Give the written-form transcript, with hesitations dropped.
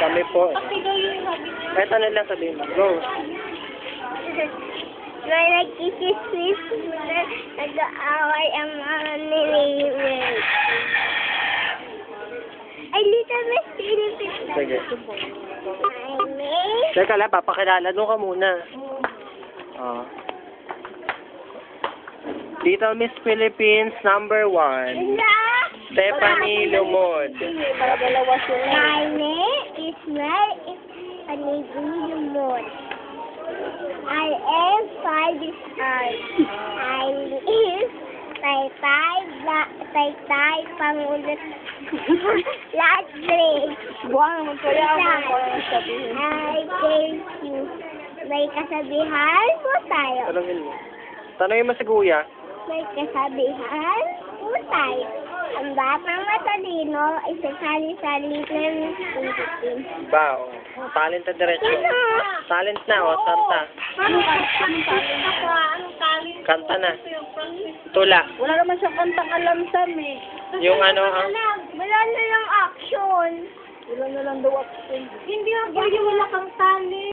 Kami po. Pasigaw yung sabi niya. Kahit ano lang sabihin mo. Go. May nagkikismis na nag-aaway ang mga nililig. Ay, Little Miss Philippines. Sige. My name. Teka lang, papakilala. Doon ka muna. Oh. Little Miss Philippines, number 1. Stephanie Lumod. My name is Mary Panigulumon. I am 5 years old. I live Taytay, Pangulit, last grade. Buwan naman kaya ako sabihin. I thank you. May kasabihan po tayo. Tanungin mo. Tanungin mo si Kuya. May kasabihan po tayo. Ang batang matalino ay sasali-sali ng Philippines. Ba, oh. Talent na diretso. Talent na, oh. Kanta. Anong talent? Anong talent? Kanta na. Tula. Wala naman siyang kantang alam sa me. Yung ano, ang... Wala na lang action. Wala na lang daw ako. Hindi nga pwede wala kang talent.